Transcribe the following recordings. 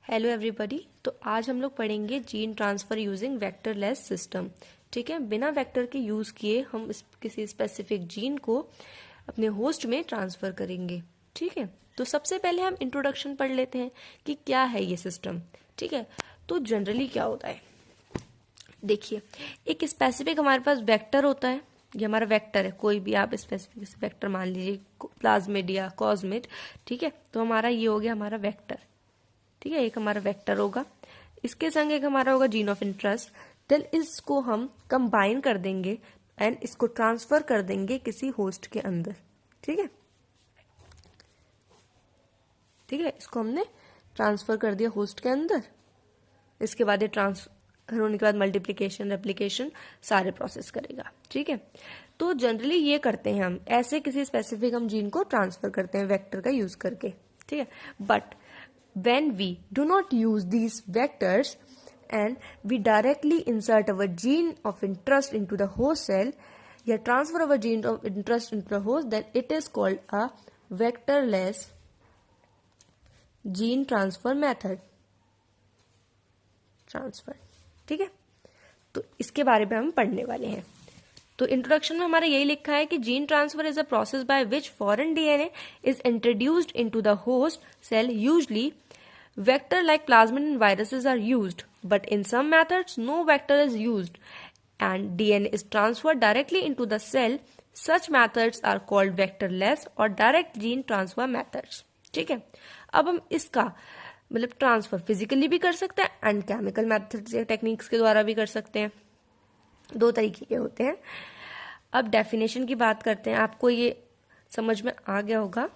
Hello everybody. तो आज हम लोग पढ़ेंगे gene transfer using vectorless system. ठीक है, बिना वेक्टर के यूज किए हम किसी स्पेसिफिक जीन को अपने होस्ट में ट्रांसफर करेंगे। ठीक है, तो सबसे पहले हम इंट्रोडक्शन पढ़ लेते हैं कि क्या है ये सिस्टम। ठीक है, तो जनरली क्या होता है, देखिए एक स्पेसिफिक हमारे पास वेक्टर होता है। ये हमारा वेक्टर है, कोई भी आप स्पेसिफिक वेक्टर मान लीजिए, प्लाज्मिड या कॉस्मिड। ठीक है, तो हमारा ये हो गया हमारा वेक्टर। ठीक है, एक हमारा वेक्टर होगा, इसके संग एक हमारा होगा जीन ऑफ इंटरेस्ट। देन इसको हम कंबाइन कर देंगे एंड इसको ट्रांसफर कर देंगे किसी होस्ट के अंदर। ठीक है, ठीक है, इसको हमने ट्रांसफर कर दिया होस्ट के अंदर। इसके बाद ये ट्रांसफर होने के बाद मल्टीप्लीकेशन, रेप्लिकेशन सारे प्रोसेस करेगा। ठीक है, तो जनरली ये करते हैं हम, ऐसे किसी स्पेसिफिक हम जीन को ट्रांसफर करते हैं वेक्टर का यूज करके। ठीक है, but when we do not use these vectors and we directly insert our gene of interest into the host cell या transfer our gene of interest into the host, then it is called a vectorless gene transfer method transfer। ठीक है, तो इसके बारे में हम पढ़ने वाले हैं। तो इंट्रोडक्शन में हमारा यही लिखा है कि gene transfer is a process by which foreign DNA is introduced into the host cell. Usually vector like plasmid and viruses are used, but in some methods no vector is used and DNA is transferred directly into the cell. Such methods are called vectorless or direct gene transfer methods। ठीक है, अब हम इसका मतलब transfer physically भी कर सकते हैं एंड केमिकल मेथड्स या टेक्निक्स के द्वारा भी कर सकते हैं। दो तरीके के होते हैं। अब डेफिनेशन की बात करते हैं, आपको ये समझ में आ गया होगा।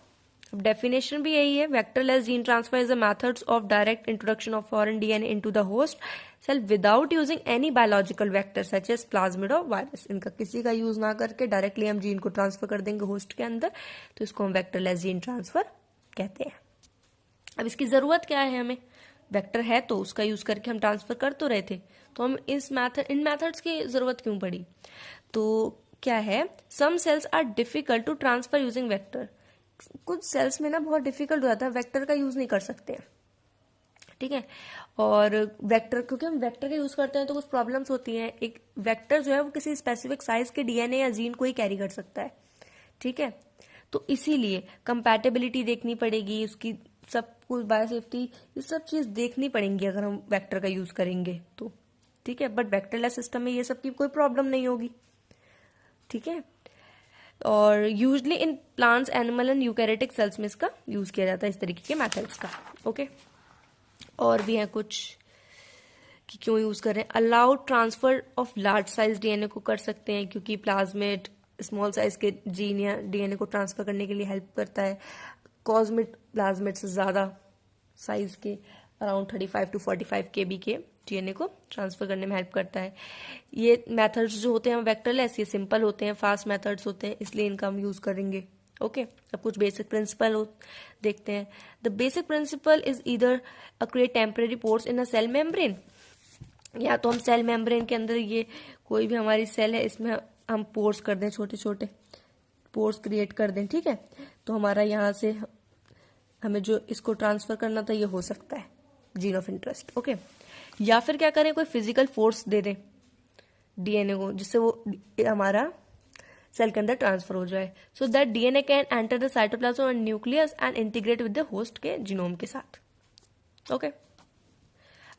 अब डेफिनेशन भी यही है, vectorless gene transfer is the methods of direct introduction of foreign DNA into the host cell without using any biological vector such as plasmid और वायरस। इनका किसी का यूज ना करके डायरेक्टली हम जीन को ट्रांसफर कर देंगे होस्ट के अंदर, तो इसको हम वेक्टरलेस जीन ट्रांसफर कहते हैं। अब इसकी जरूरत क्या है, हमें वेक्टर है तो उसका यूज करके हम ट्रांसफर कर तो रहे थे, तो हम इन मेथड्स की जरूरत क्यों पड़ी। तो क्या है, some cells are difficult to transfer using vector. कुछ सेल्स में ना बहुत डिफिकल्ट हो जाता है, वेक्टर का यूज नहीं कर सकते हैं। ठीक है, और वेक्टर क्योंकि हम वेक्टर का यूज करते हैं तो कुछ प्रॉब्लम्स होती हैं। एक वेक्टर जो है वो किसी स्पेसिफिक साइज के डीएनए या जीन को ही कैरी कर सकता है। ठीक है, तो इसीलिए कंपैटिबिलिटी देखनी पड़ेगी, उसकी सब कुछ बायोसेफ्टी, ये सब चीज देखनी पड़ेंगी अगर हम वेक्टर का यूज करेंगे तो। ठीक है, बट वेक्टरलेस सिस्टम में ये सब की कोई प्रॉब्लम नहीं होगी। ठीक है, और usually in plants, animal and eukaryotic cells में इसका यूज किया जाता है, इस तरीके के मेथड्स का। ओके, और भी है कुछ कि क्यों यूज कर रहे हैं। Allowed transfer of large size DNA को कर सकते हैं, क्योंकि प्लाज्मिड स्मॉल साइज के जीन या डीएनए को ट्रांसफर करने के लिए हेल्प करता है। कॉस्मिड प्लाज्मिड से ज्यादा साइज के अराउंड 35 to 45 kb के डीएनए को ट्रांसफर करने में हेल्प करता है। ये मेथड्स जो होते हैं वेक्टरलेस, ये सिंपल होते हैं, फास्ट मेथड्स होते हैं, इसलिए इनका हम यूज करेंगे। ओके, अब कुछ बेसिक प्रिंसिपल देखते हैं। The basic principle is either create temporary pores in a cell membrane, या तो हम सेल मेम्ब्रेन के अंदर, ये कोई भी हमारी सेल है इसमें हम पोर्स कर दें, छोटे छोटे पोर्स क्रिएट कर दें। ठीक है, तो हमारा यहाँ से हमें जो इसको ट्रांसफर करना था ये हो सकता है जीन ऑफ इंटरेस्ट। ओके, या फिर क्या करें, कोई फिजिकल फोर्स दे दें डीएनए को, जिससे वो हमारा सेल के अंदर ट्रांसफर हो जाए, so that DNA can enter the cytoplasm और nucleus and integrate with the host के जीनोम के साथ। Okay,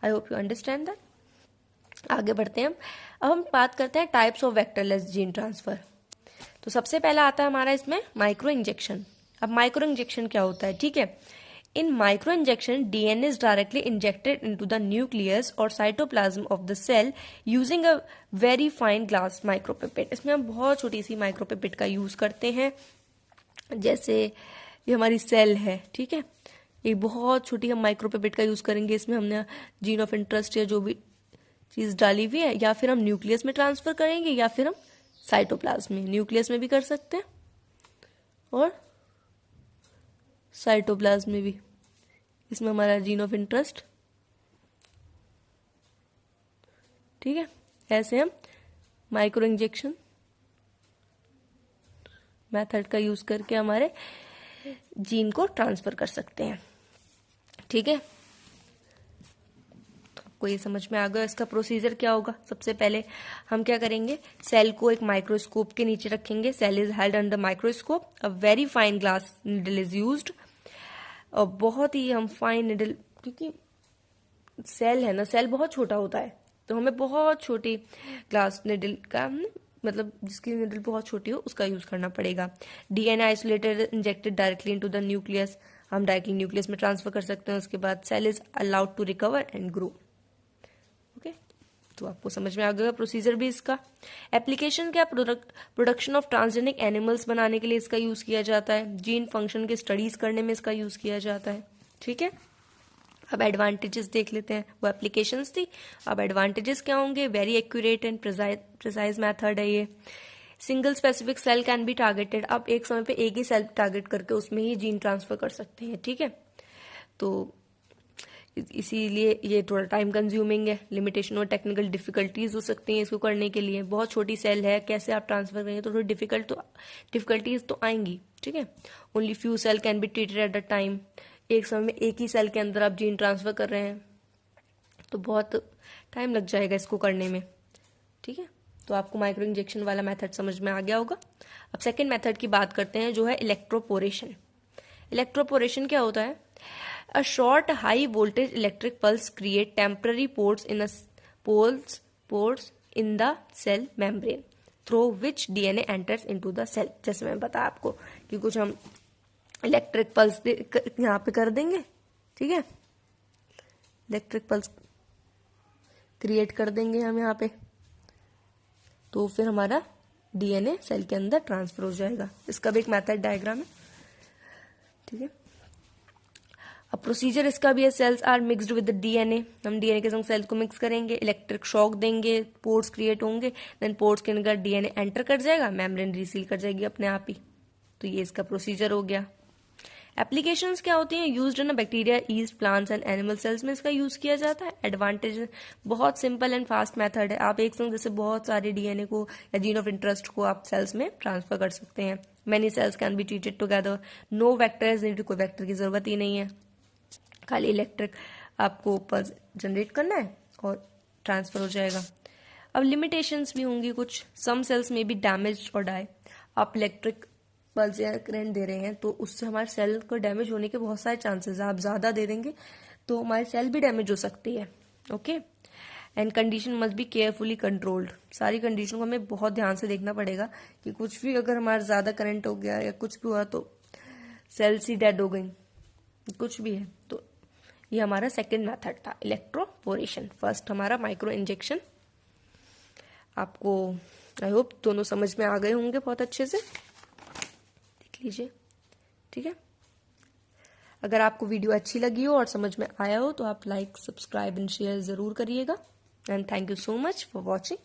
I hope you understand that. आगे बढ़ते हैं अब हम बात करते हैं types of vectorless gene transfer. तो सबसे पहला आता है हमारा इसमें माइक्रो इंजेक्शन। अब माइक्रो इंजेक्शन क्या होता है, ठीक है, in micro injection DNA is directly injected into the nucleus और cytoplasm of the cell using a very fine glass micropipette. इसमें हम बहुत छोटी सी माइक्रोपिपेट का यूज करते हैं। जैसे ये हमारी सेल है, ठीक है, एक बहुत छोटी हम माइक्रोपिपेट का यूज करेंगे, इसमें हमने जीन ऑफ इंटरेस्ट या जो भी चीज डाली हुई है, या फिर हम न्यूक्लियस में ट्रांसफर करेंगे या फिर हम साइटोप्लाज्म में, न्यूक्लियस में भी कर सकते हैं और साइटोप्लाज्म में भी। इसमें हमारा जीन ऑफ इंटरेस्ट, ठीक है, ऐसे हम माइक्रो इंजेक्शन मेथड का यूज करके हमारे जीन को ट्रांसफर कर सकते हैं। ठीक है, आपको ये समझ में आ गया इसका प्रोसीजर क्या होगा। सबसे पहले हम क्या करेंगे, सेल को एक माइक्रोस्कोप के नीचे रखेंगे। Cell is held under microscope, a very fine glass needle is used. और बहुत ही हम फाइन निडल, क्योंकि सेल है ना, सेल बहुत छोटा होता है, तो हमें बहुत छोटी ग्लास निडल का, मतलब जिसकी निडल बहुत छोटी हो उसका यूज करना पड़ेगा। DNA isolated injected directly into the nucleus, हम डायरेक्टली न्यूक्लियस में ट्रांसफर कर सकते हैं। उसके बाद cell is allowed to recover and grow. Okay, तो आपको समझ में आ गया प्रोसीजर भी इसका। एप्लीकेशन क्या, प्रोडक्शन ऑफ ट्रांसजेनिक एनिमल्स बनाने के लिए इसका यूज किया जाता है। जीन फंक्शन के स्टडीज करने में इसका यूज किया जाता है। ठीक है, अब एडवांटेजेस देख लेते हैं। वो एप्लीकेशंस थी, अब एडवांटेजेस क्या होंगे। Very accurate and precise method है ये। Single specific cell can be targeted, आप एक समय पे एक ही सेल टारगेट करके उसमें ही जीन ट्रांसफर कर सकते हैं। ठीक है, तो इसीलिए ये थोड़ा टाइम कंज्यूमिंग है। लिमिटेशन और टेक्निकल डिफिकल्टीज हो सकती हैं इसको करने के लिए। बहुत छोटी सेल है, कैसे आप ट्रांसफर करेंगे, तो थोड़ी डिफिकल्टीज तो आएंगी। ठीक है, only few cell can be treated at a time, एक समय में एक ही सेल के अंदर आप जीन ट्रांसफर कर रहे हैं, तो बहुत टाइम लग जाएगा इसको करने में। ठीक है, तो आपको माइक्रो इंजेक्शन वाला मेथड समझ में आ गया होगा। अब सेकेंड मेथड की बात करते हैं, जो है इलेक्ट्रोपोरेशन। इलेक्ट्रोपोरेशन क्या होता है, a short high voltage electric pulse create temporary pores in the cell membrane through which DNA enters into the cell. जैसे मैं बताया आपको कि कुछ हम इलेक्ट्रिक पल्स यहाँ पे कर देंगे। ठीक है, इलेक्ट्रिक पल्स क्रिएट कर देंगे हम यहाँ पे, तो फिर हमारा डीएनए सेल के अंदर ट्रांसफर हो जाएगा। इसका भी एक मेथड डायग्राम है। ठीक है, अब प्रोसीजर इसका भी है। Cells are mixed with the DNA, हम डीएनए के संग सेल को मिक्स करेंगे, इलेक्ट्रिक शॉक देंगे, पोर्स क्रिएट होंगे, देन पोर्स के अंदर डीएनए एंटर कर जाएगा, मेम्ब्रेन रिसील कर जाएगी अपने आप ही। तो ये इसका प्रोसीजर हो गया। एप्लीकेशंस क्या होती हैं, used in bacteria, east, plants and animal cells में इसका यूज किया जाता है। एडवांटेज, बहुत सिंपल एंड फास्ट मेथड है। आप एक संग जैसे बहुत सारे डीएनए को या जीन ऑफ इंटरेस्ट को आप सेल्स में ट्रांसफर कर सकते हैं। Many cells can be treated together, no vectors need, कोई वेक्टर की जरूरत ही नहीं है, खाली इलेक्ट्रिक आपको पल्स जनरेट करना है और ट्रांसफर हो जाएगा। अब लिमिटेशंस भी होंगी कुछ, सम सेल्स में बी डैमेज और डाई। आप इलेक्ट्रिक पल्स या करंट दे रहे हैं तो उससे हमारे सेल को डैमेज होने के बहुत सारे चांसेस है। आप ज्यादा दे देंगे तो हमारी सेल भी डैमेज हो सकती है। Okay, and condition must be carefully controlled, सारी कंडीशन को हमें बहुत ध्यान से देखना पड़ेगा कि कुछ भी अगर हमारा ज्यादा करंट हो गया या कुछ भी हुआ तो सेल्स ही डेड हो गई, कुछ भी है। तो ये हमारा सेकेंड मेथड था, इलेक्ट्रोपोरेशन। फर्स्ट हमारा माइक्रो इंजेक्शन। आपको आई होप दोनों समझ में आ गए होंगे बहुत अच्छे से, देख लीजिए। ठीक है, अगर आपको वीडियो अच्छी लगी हो और समझ में आया हो तो आप लाइक, सब्सक्राइब एंड शेयर जरूर करिएगा। And thank you so much for watching.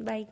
Bye.